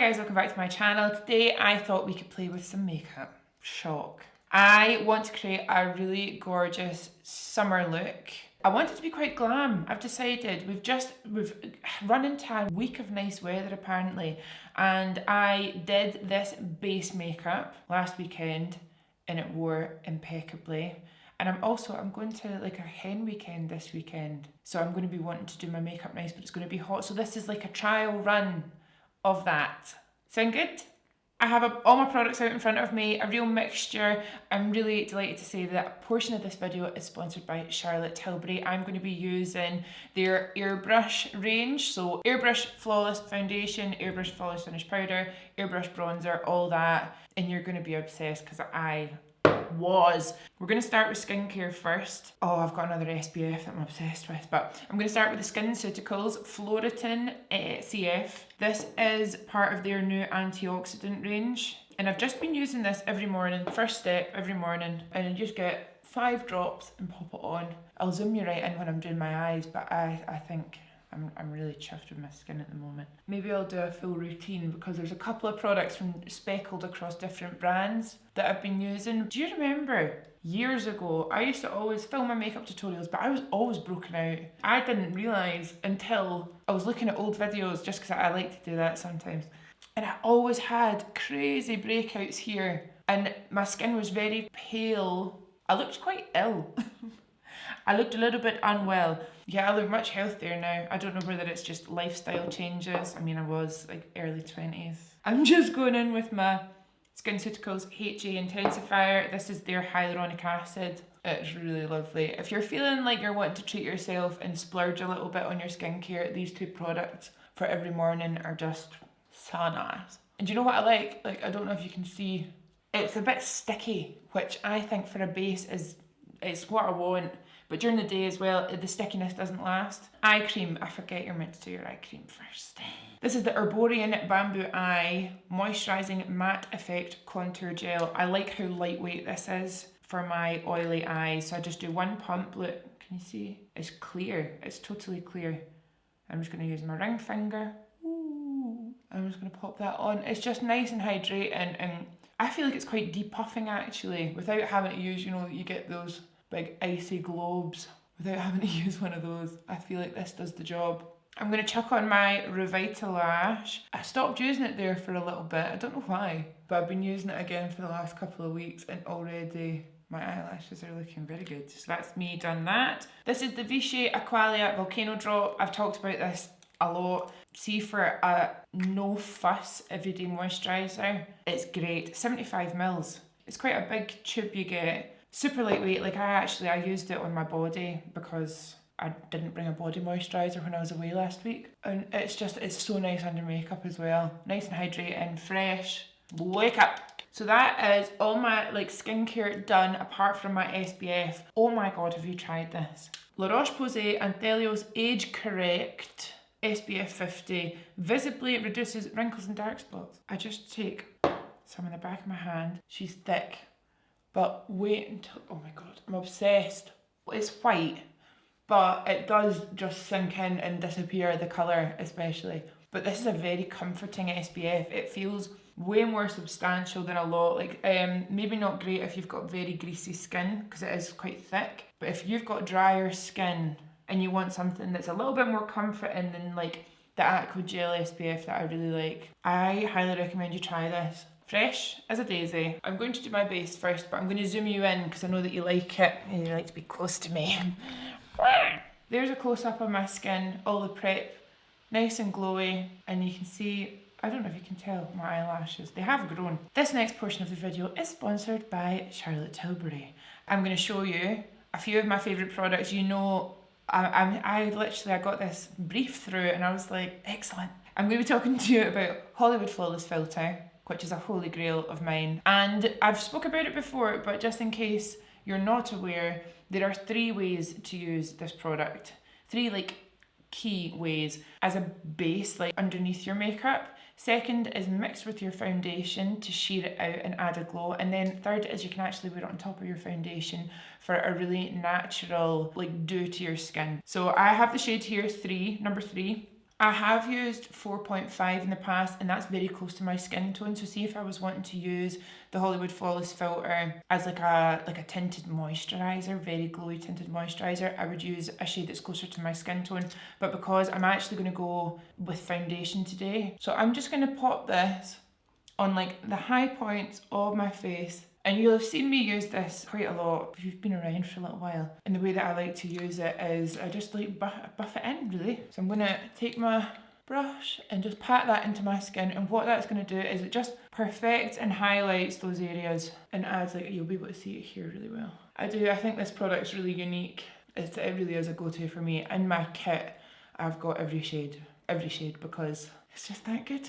guys, welcome back to my channel. Today I thought we could play with some makeup. Shock. I want to create a really gorgeous summer look. I want it to be quite glam. I've decided we've run into a week of nice weather apparently, and I did this base makeup last weekend and it wore impeccably. And I'm going to like a hen weekend this weekend. So I'm going to be wanting to do my makeup nice, but it's going to be hot. So this is like a trial run of that. Sound good? I have all my products out in front of me, a real mixture. I'm really delighted to say that a portion of this video is sponsored by Charlotte Tilbury. I'm going to be using their Airbrush range. So Airbrush Flawless Foundation, Airbrush Flawless Finish Powder, Airbrush Bronzer, all that. And you're going to be obsessed because I was. We're going to start with skincare first. Oh, I've got another SPF that I'm obsessed with, but I'm going to start with the SkinCeuticals Floritin CF. This is part of their new antioxidant range, and I've just been using this every morning. First step every morning, and I just get 5 drops and pop it on. I'll zoom you right in when I'm doing my eyes, but I think I'm really chuffed with my skin at the moment. Maybe I'll do a full routine because there's a couple of products from speckled across different brands that I've been using. Do you remember years ago, I used to always film my makeup tutorials, but I was always broken out. I didn't realise until I was looking at old videos, just because I like to do that sometimes. And I always had crazy breakouts here and my skin was very pale. I looked quite ill. I looked a little bit unwell. Yeah, I look much healthier now. I don't know whether it's just lifestyle changes. I mean, I was like early 20s. I'm just going in with my SkinCeuticals HA Intensifier. This is their hyaluronic acid. It's really lovely. If you're feeling like you're wanting to treat yourself and splurge a little bit on your skincare, these 2 products for every morning are just so nice. And do you know what I like? Like, I don't know if you can see. It's a bit sticky, which I think for a base it's what I want. But during the day as well, the stickiness doesn't last. Eye cream, I forget you're meant to do your eye cream first. This is the Herbarian Bamboo Eye Moisturizing Matte Effect Contour Gel. I like how lightweight this is for my oily eyes. So I just do 1 pump. Look, can you see? It's clear, it's totally clear. I'm just gonna use my ring finger. Ooh. I'm just gonna pop that on. It's just nice and hydrating, and I feel like it's quite depuffing actually, without having to use, you know, you get those big icy globes. Without having to use one of those, I feel like this does the job. I'm going to chuck on my Revitalash. I stopped using it there for a little bit. I don't know why, but I've been using it again for the last couple of weeks and already my eyelashes are looking very good. So that's me done that. This is the Vichy Aqualia Volcano Drop. I've talked about this a lot. See, for a no fuss everyday moisturiser, it's great. 75 mils. It's quite a big tube you get. Super lightweight. Like I used it on my body because I didn't bring a body moisturiser when I was away last week. And it's so nice under makeup as well. Nice and hydrating, fresh. Wake up. So that is all my like skincare done apart from my SPF. Oh my god, have you tried this? La Roche-Posay Anthelios Age Correct SPF 50 visibly reduces wrinkles and dark spots. I just take some in the back of my hand. She's thick. But wait until, oh my god, I'm obsessed. It's white, but it does just sink in and disappear, the colour especially. But this is a very comforting SPF. It feels way more substantial than a lot. Like, maybe not great if you've got very greasy skin, because it is quite thick. But if you've got drier skin and you want something that's a little bit more comforting than like the Aqua Gel SPF that I really like, I highly recommend you try this. Fresh as a daisy. I'm going to do my base first, but I'm going to zoom you in because I know that you like it and you like to be close to me. There's a close-up of my skin, all the prep, nice and glowy, and you can see, I don't know if you can tell, my eyelashes, they have grown. This next portion of the video is sponsored by Charlotte Tilbury. I'm going to show you a few of my favourite products. You know, I got this brief through and I was like, excellent. I'm going to be talking to you about Hollywood Flawless Filter, which is a holy grail of mine. And I've spoke about it before, but just in case you're not aware, there are 3 ways to use this product. 3 like key ways. As a base, like underneath your makeup. Second is mixed with your foundation to sheer it out and add a glow. And then third is you can actually wear it on top of your foundation for a really natural like dew to your skin. So I have the shade here, number 3. I have used 4.5 in the past, and that's very close to my skin tone. So see if I was wanting to use the Hollywood Flawless filter as like a tinted moisturiser, very glowy tinted moisturiser, I would use a shade that's closer to my skin tone. But because I'm actually going to go with foundation today, so I'm just going to pop this on like the high points of my face. And you'll have seen me use this quite a lot if you've been around for a little while. And the way that I like to use it is I just like buff it in, really. So I'm going to take my brush and just pat that into my skin, and what that's going to do is it just perfects and highlights those areas and adds, like, you'll be able to see it here really well. I think this product's really unique. It really is a go-to for me. In my kit I've got every shade because it's just that good.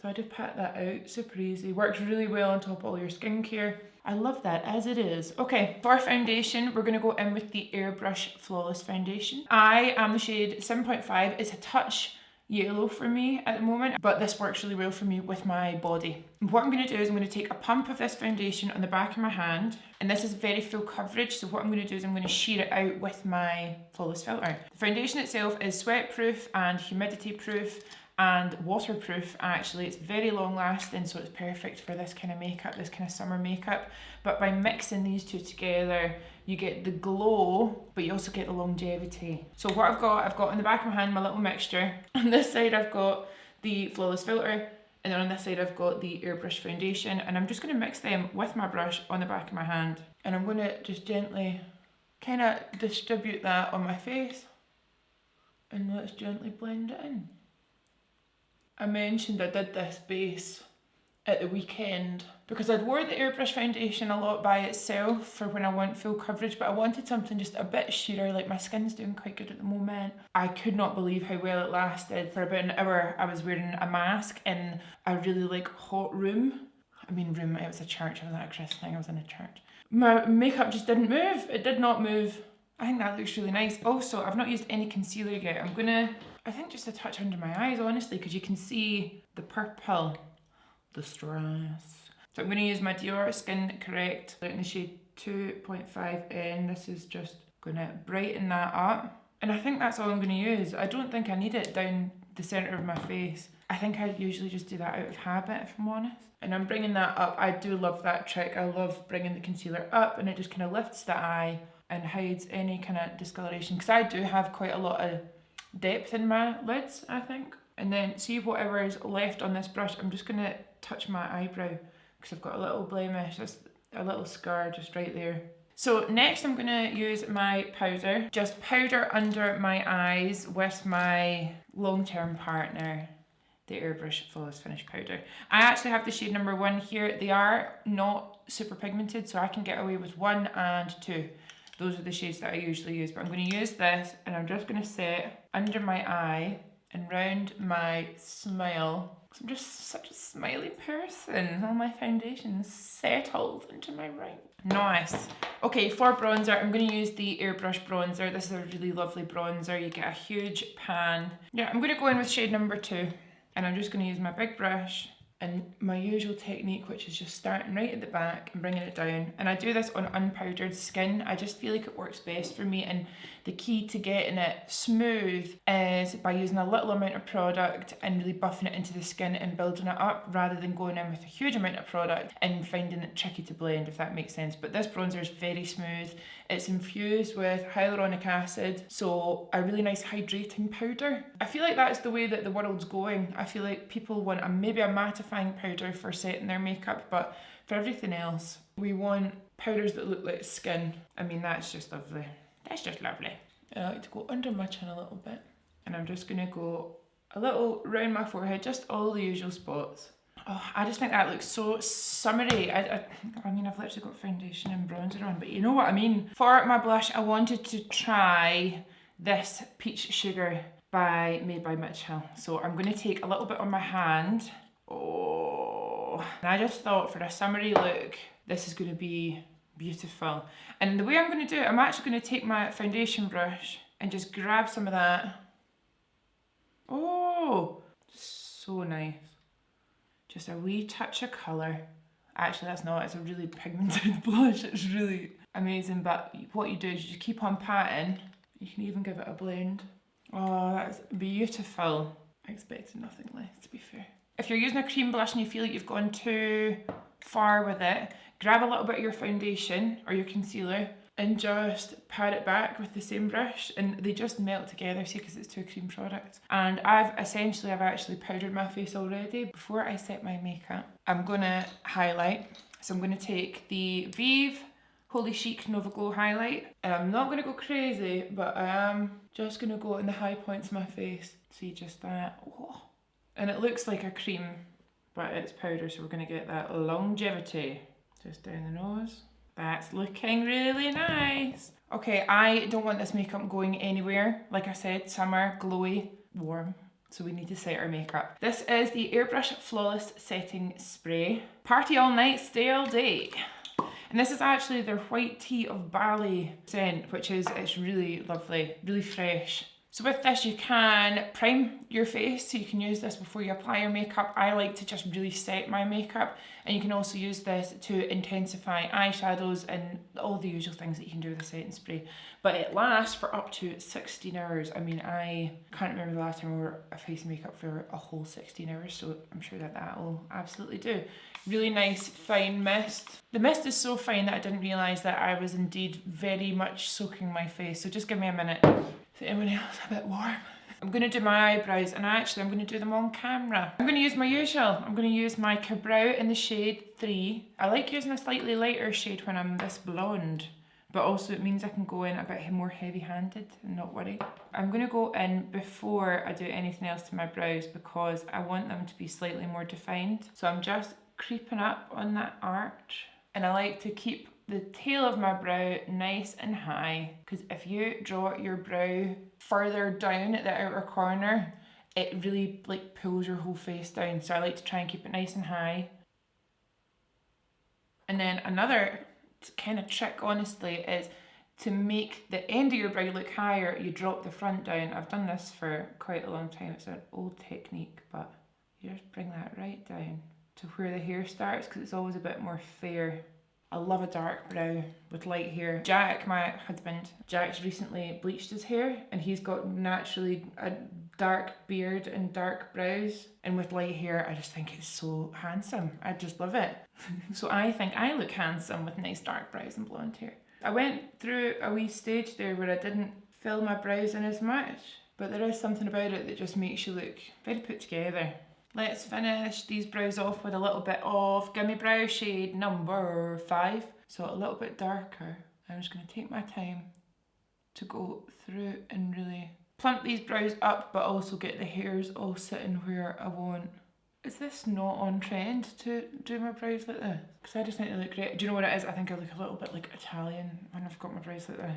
So I just pat that out, super easy. Works really well on top of all your skincare. I love that as it is. Okay, for foundation, we're going to go in with the Airbrush Flawless Foundation. I am the shade 7.5. It's a touch yellow for me at the moment, but this works really well for me with my body. What I'm going to do is I'm going to take a pump of this foundation on the back of my hand, and this is very full coverage, so what I'm going to do is I'm going to sheer it out with my Flawless filter. The foundation itself is sweat proof and humidity proof and waterproof. Actually, it's very long lasting, so it's perfect for this kind of makeup, this kind of summer makeup. But by mixing these two together, you get the glow, but you also get the longevity. So what I've got on the back of my hand my little mixture. On this side I've got the Flawless filter, and then on this side I've got the Airbrush foundation, and I'm just going to mix them with my brush on the back of my hand, and I'm going to just gently kind of distribute that on my face, and let's gently blend it in. I mentioned I did this base at the weekend because I'd wore the Airbrush foundation a lot by itself for when I want full coverage, but I wanted something just a bit sheerer. Like, my skin's doing quite good at the moment. I could not believe how well it lasted. For about an hour I was wearing a mask in a really like hot room. It was a church, I was at a christening, I was in a church. My makeup just didn't move. It did not move. I think that looks really nice. Also, I've not used any concealer yet. I think just a touch under my eyes, honestly, because you can see the purple, the stress. So I'm going to use my Dior Skin Correct in the shade 2.5N. This is just going to brighten that up. And I think that's all I'm going to use. I don't think I need it down the centre of my face. I think I usually just do that out of habit, if I'm honest. And I'm bringing that up. I do love that trick. I love bringing the concealer up, and it just kind of lifts the eye and hides any kind of discoloration. Because I do have quite a lot of depth in my lids, I think. And then see whatever is left on this brush, I'm just going to touch my eyebrow because I've got a little blemish, just a little scar just right there. So next I'm going to use my powder, just powder under my eyes with my long-term partner, the Airbrush Flawless Finish Powder. I actually have the shade number 1 here. They are not super pigmented, so I can get away with 1 and 2. Those are the shades that I usually use, but I'm going to use this, and I'm just going to set under my eye and round my smile. I'm just such a smiley person. All my foundation's settled into my right. Nice. Okay, for bronzer, I'm going to use the Airbrush Bronzer. This is a really lovely bronzer. You get a huge pan. Yeah, I'm going to go in with shade number 2, and I'm just going to use my big brush and my usual technique, which is just starting right at the back and bringing it down. And I do this on unpowdered skin. I just feel like it works best for me, and the key to getting it smooth is by using a little amount of product and really buffing it into the skin and building it up, rather than going in with a huge amount of product and finding it tricky to blend, if that makes sense. But this bronzer is very smooth. It's infused with hyaluronic acid, so a really nice hydrating powder. I feel like that's the way that the world's going. I feel like people want maybe a mattifying powder for setting their makeup, but for everything else, we want powders that look like skin. That's just lovely. That's just lovely. And I like to go under my chin a little bit. And I'm just going to go a little round my forehead, just all the usual spots. Oh, I just think that looks so summery. I've literally got foundation and bronzer on, but you know what I mean. For my blush, I wanted to try this Peach Sugar made by Mitchell. So I'm going to take a little bit on my hand. Oh, and I just thought for a summery look, this is going to be beautiful. And the way I'm going to do it, I'm actually going to take my foundation brush and just grab some of that. Oh, so nice. Just a wee touch of colour. Actually, that's not, it's a really pigmented blush. It's really amazing, but what you do is you just keep on patting. You can even give it a blend. Oh, that's beautiful. I expected nothing less, to be fair. If you're using a cream blush and you feel like you've gone too far with it, grab a little bit of your foundation or your concealer and just pat it back with the same brush, and they just melt together, see, because it's two cream products. And I've actually powdered my face already. Before I set my makeup, I'm gonna highlight. So I'm gonna take the Vive Holy Chic Nova Glow highlight, and I'm not gonna go crazy, but I am just gonna go in the high points of my face. See, just that. Oh. And it looks like a cream, but it's powder, so we're gonna get that longevity. Just down the nose. That's looking really nice. Okay, I don't want this makeup going anywhere. Like I said, summer, glowy, warm. So we need to set our makeup. This is the Airbrush Flawless Setting Spray. Party all night, stay all day. And this is actually their White Tea of Bali scent, it's really lovely, really fresh. So with this, you can prime your face, so you can use this before you apply your makeup. I like to just really set my makeup, and you can also use this to intensify eyeshadows and all the usual things that you can do with a setting spray. But it lasts for up to 16 hours. I mean, I can't remember the last time I wore a face makeup for a whole 16 hours, so I'm sure that will absolutely do. Really nice fine mist. The mist is so fine that I didn't realise that I was indeed very much soaking my face, so just give me a minute. Is anyone else a bit warm? I'm going to do my eyebrows, and I'm going to do them on camera. I'm going to use my usual. I'm going to use my Brow in the shade 3. I like using a slightly lighter shade when I'm this blonde, but also it means I can go in a bit more heavy-handed and not worry. I'm going to go in before I do anything else to my brows because I want them to be slightly more defined. So I'm just creeping up on that arch, and I like to keep the tail of my brow nice and high, because if you draw your brow further down at the outer corner, it really like pulls your whole face down. So I like to try and keep it nice and high. And then another kind of trick, honestly, is to make the end of your brow look higher, you drop the front down. I've done this for quite a long time. It's an old technique, but you just bring that right down to where the hair starts, because it's always a bit more fair. I love a dark brow with light hair. Jack, my husband, Jack's recently bleached his hair, and he's got naturally a dark beard and dark brows. And with light hair, I just think it's so handsome. I just love it. So I think I look handsome with nice dark brows and blonde hair. I went through a wee stage there where I didn't fill my brows in as much, but there is something about it that just makes you look very put together. Let's finish these brows off with a little bit of GimMe Brow shade number 5. So a little bit darker. I'm just going to take my time to go through and really plump these brows up, but also get the hairs all sitting where I want. Is this not on trend to do my brows like this? Because I just think they look great. Do you know what it is? I think I look a little bit like Italian when I've got my brows like this.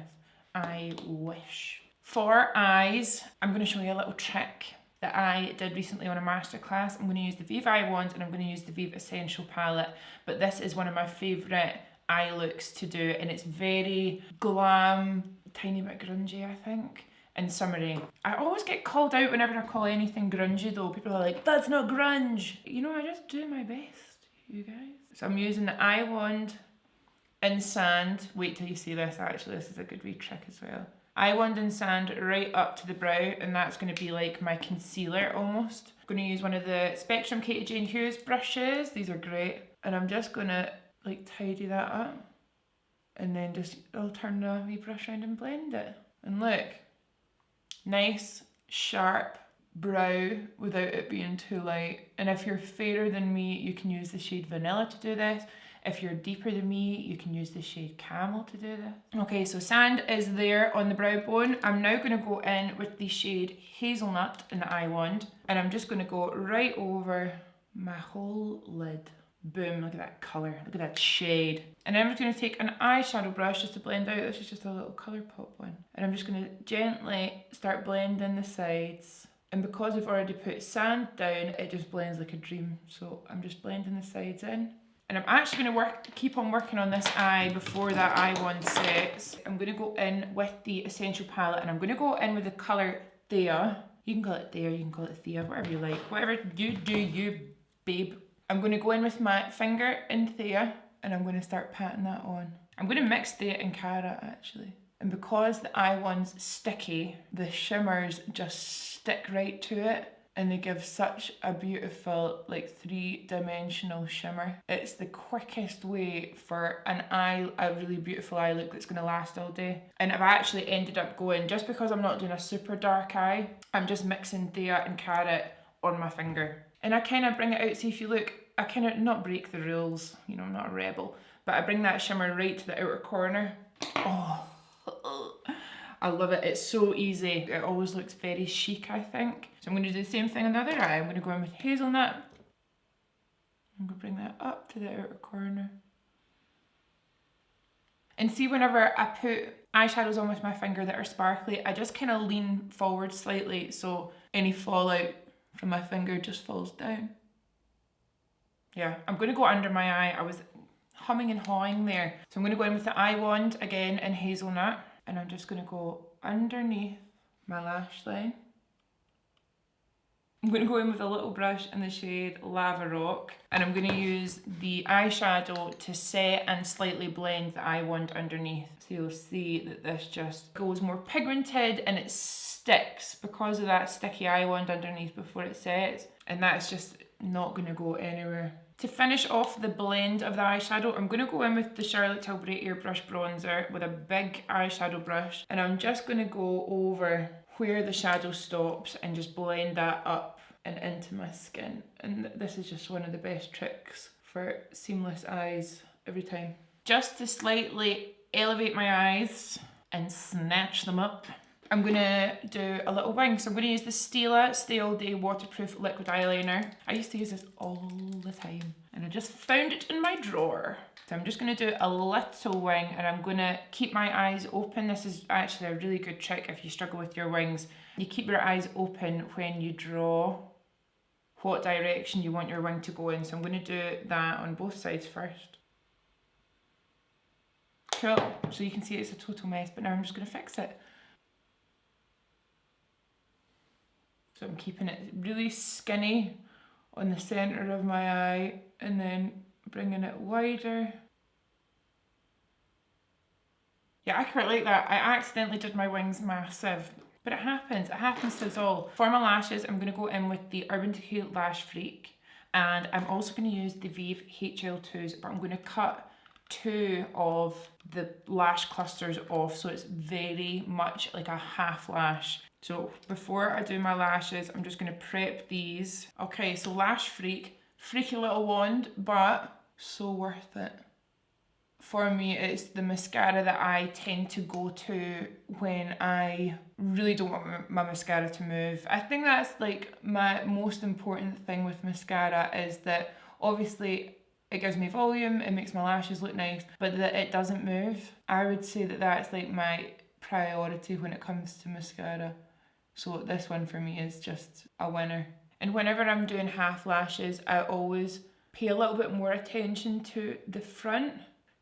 I wish. For eyes, I'm going to show you a little trick that I did recently on a masterclass. I'm going to use the Vive Eye Wand, and I'm going to use the Vive Essential Palette, but this is one of my favourite eye looks to do, and it's very glam, tiny bit grungy, I think, and summery. I always get called out whenever I call anything grungy though. People are like, that's not grunge. You know, I just do my best, you guys. So I'm using the Eye Wand in sand. Wait till you see this, actually, this is a good wee trick as well. Eye Wand and sand right up to the brow, and that's going to be like my concealer almost. I'm going to use one of the Spectrum Katie Jane Hughes brushes. These are great. And I'm just going to like tidy that up, and then I'll turn the wee brush around and blend it. And look, nice sharp brow without it being too light. And if you're fairer than me, you can use the shade Vanilla to do this. If you're deeper than me, you can use the shade Camel to do this. Okay, so sand is there on the brow bone. I'm now going to go in with the shade Hazelnut in the Eye Wand, and I'm just going to go right over my whole lid. Boom, look at that colour, look at that shade. And then I'm just going to take an eyeshadow brush just to blend out. This is just a little Colourpop one. And I'm just going to gently start blending the sides. And because we've already put sand down, it just blends like a dream. So I'm just blending the sides in. And I'm actually going to keep on working on this eye before that eye wand sets. I'm going to go in with the Essential Palette, and I'm going to go in with the colour Thea. You can call it Thea, you can call it Thea, whatever you like. Whatever you do, you babe. I'm going to go in with my finger in Thea, and I'm going to start patting that on. I'm going to mix Thea and Cara actually. And because the eye wand's sticky, the shimmers just stick right to it. and they give such a beautiful like 3-dimensional shimmer. It's the quickest way for a really beautiful eye look that's going to last all day. And I've actually ended up going, just because I'm not doing a super dark eye, I'm just mixing Thea and Carrot on my finger. And I kind of bring it out, see if you look, I kind of not break the rules, you know, I'm not a rebel, but I bring that shimmer right to the outer corner. Oh, I love it. It's so easy. It always looks very chic, I think. So I'm going to do the same thing on the other eye. I'm going to go in with hazelnut. I'm going to bring that up to the outer corner. And see, whenever I put eyeshadows on with my finger that are sparkly, I just kind of lean forward slightly so any fallout from my finger just falls down. Yeah, I'm going to go under my eye. I was humming and hawing there. So I'm going to go in with the eye wand again in hazelnut. And I'm just going to go underneath my lash line. I'm going to go in with a little brush in the shade Lava Rock. And I'm going to use the eyeshadow to set and slightly blend the eye wand underneath. So you'll see that this just goes more pigmented and it sticks because of that sticky eye wand underneath before it sets. And that's just not going to go anywhere. To finish off the blend of the eyeshadow, I'm going to go in with the Charlotte Tilbury Airbrush Bronzer with a big eyeshadow brush. And I'm just going to go over where the shadow stops and just blend that up and into my skin. And this is just one of the best tricks for seamless eyes every time. Just to slightly elevate my eyes and snatch them up, I'm going to do a little wing. So I'm going to use the Stila Stay All Day Waterproof Liquid Eyeliner. I used to use this all the time and I just found it in my drawer. So I'm just going to do a little wing and I'm going to keep my eyes open. This is actually a really good trick if you struggle with your wings. You keep your eyes open when you draw what direction you want your wing to go in. So I'm going to do that on both sides first. Cool. So you can see it's a total mess, but now I'm just going to fix it. So I'm keeping it really skinny on the centre of my eye and then bringing it wider. Yeah, I quite like that. I accidentally did my wings massive, but it happens to us all. For my lashes, I'm going to go in with the Urban Decay Lash Freak, and I'm also going to use the Vive HL2s, but I'm going to cut 2 of the lash clusters off, so it's very much like a half lash. So before I do my lashes, I'm just going to prep these. Okay, so Lash Freak, freaky little wand, but so worth it. For me, it's the mascara that I tend to go to when I really don't want my mascara to move. I think that's like my most important thing with mascara is that obviously it gives me volume, it makes my lashes look nice, but that it doesn't move. I would say that that's like my priority when it comes to mascara. So this one for me is just a winner. And whenever I'm doing half lashes, I always pay a little bit more attention to the front,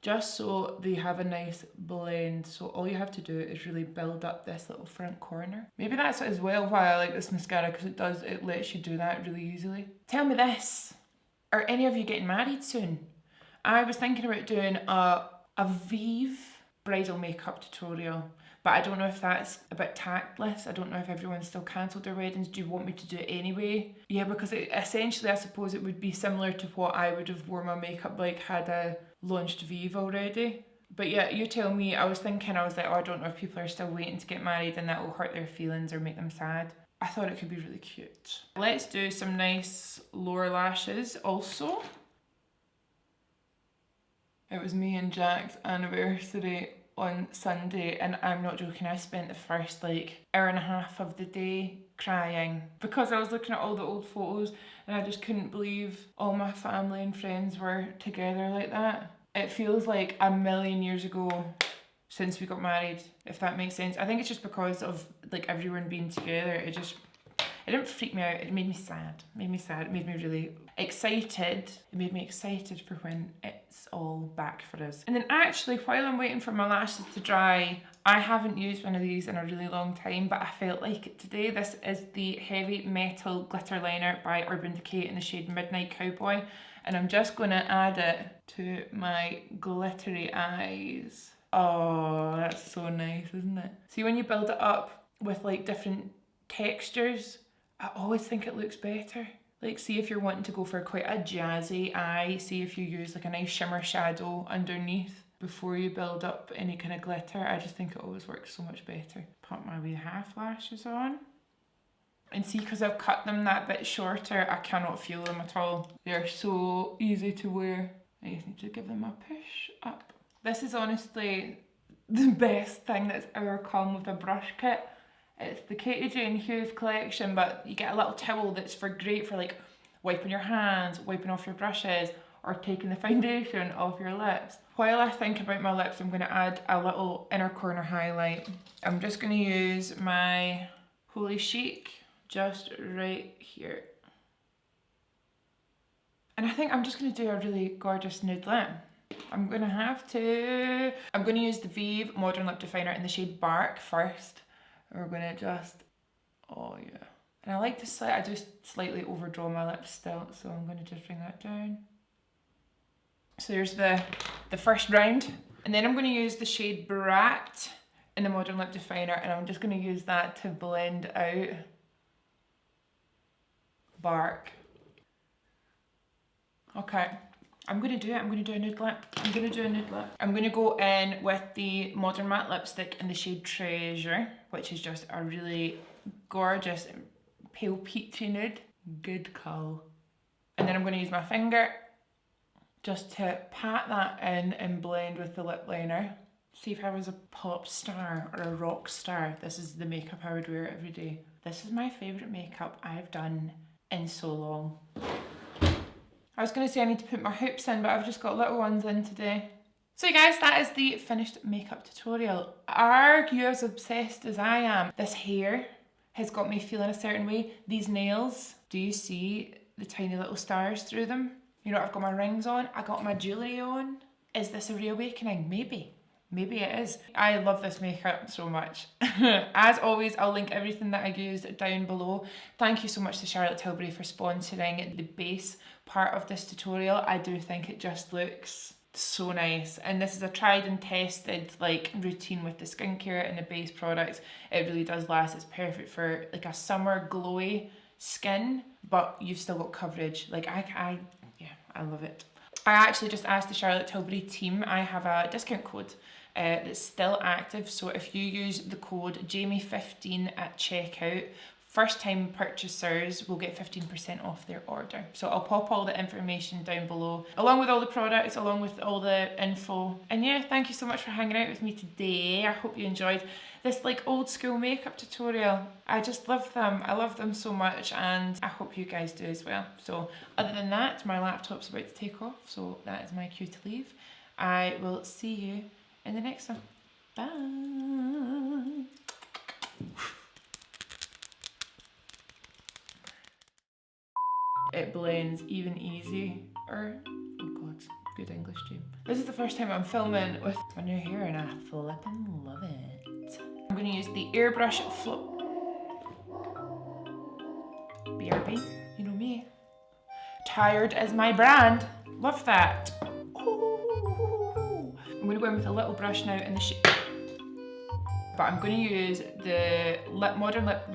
just so they have a nice blend. So all you have to do is really build up this little front corner. Maybe that's as well why I like this mascara, because it lets you do that really easily. Tell me this, are any of you getting married soon? I was thinking about doing a Vive bridal makeup tutorial, but I don't know if that's a bit tactless. I don't know if everyone's still cancelled their weddings. Do you want me to do it anyway? Yeah, because essentially I suppose it would be similar to what I would have worn my makeup like had I launched Vive already. But yeah, you tell me. I was like, oh, I don't know if people are still waiting to get married and that will hurt their feelings or make them sad. I thought it could be really cute. Let's do some nice lower lashes also. It was me and Jack's anniversary on Sunday, and I'm not joking, I spent the first like hour and a half of the day crying because I was looking at all the old photos and I just couldn't believe all my family and friends were together like that. It feels like a million years ago since we got married, if that makes sense. I think it's just because of like everyone being together. It didn't freak me out, it made me sad. It made me really excited. It made me excited for when it's all back for us. And then actually, while I'm waiting for my lashes to dry, I haven't used one of these in a really long time, but I felt like it today. This is the Heavy Metal Glitter Liner by Urban Decay in the shade Midnight Cowboy. And I'm just gonna add it to my glittery eyes. Oh, that's so nice, isn't it? See, when you build it up with like different textures, I always think it looks better. Like, see if you're wanting to go for quite a jazzy eye, see if you use like a nice shimmer shadow underneath before you build up any kind of glitter. I just think it always works so much better. Put my wee half lashes on. And see, because I've cut them that bit shorter, I cannot feel them at all. They're so easy to wear. I just need to give them a push up. This is honestly the best thing that's ever come with a brush kit. It's the Katie Jane Hughes collection, but you get a little towel that's great for like wiping your hands, wiping off your brushes, or taking the foundation off your lips. While I think about my lips, I'm going to add a little inner corner highlight. I'm just going to use my Holy Chic just right here. And I think I'm just going to do a really gorgeous nude lip. I'm going to use the Vive Modern Lip Definer in the shade Bark first. We're going to just, oh yeah. And I like to I just slightly overdraw my lips still, so I'm going to just bring that down. So there's the first round. And then I'm going to use the shade Brat in the Modern Lip Definer, and I'm just going to use that to blend out Bark. Okay, I'm going to do it. I'm going to do a nude lip. I'm going to go in with the Modern Matte Lipstick in the shade Treasure, which is just a really gorgeous pale peachy nude. Good call. And then I'm going to use my finger just to pat that in and blend with the lip liner. See, if I was a pop star or a rock star, this is the makeup I would wear every day. This is my favourite makeup I've done in so long. I was going to say I need to put my hoops in, but I've just got little ones in today. So you guys, that is the finished makeup tutorial. Are you as obsessed as I am? This hair has got me feeling a certain way. These nails, do you see the tiny little stars through them? You know, I've got my rings on, I got my jewellery on. Is this a reawakening? Maybe. Maybe it is. I love this makeup so much. As always, I'll link everything that I used down below. Thank you so much to Charlotte Tilbury for sponsoring the base part of this tutorial. I do think it just looks so nice, and this is a tried and tested like routine with the skincare and the base products. It really does last. It's perfect for like a summer glowy skin, but you've still got coverage. Like I love it. I actually just asked the Charlotte Tilbury team. I have a discount code that's still active, so if you use the code JAMIE15 at checkout, first time purchasers will get 15% off their order. So I'll pop all the information down below, along with all the products, along with all the info. And yeah, thank you so much for hanging out with me today. I hope you enjoyed this like old school makeup tutorial. I just love them. I love them so much, and I hope you guys do as well. So other than that, my laptop's about to take off, so that is my cue to leave. I will see you in the next one. Bye. It blends even easier. Oh god, good English, Jim. This is the first time I'm filming with my new hair, and I flippin' love it. I'm gonna use the Airbrush BRB, you know me. Tired is my brand. Love that. Ooh. I'm gonna go in with a little brush now in the shape, but I'm gonna use the Modern Lip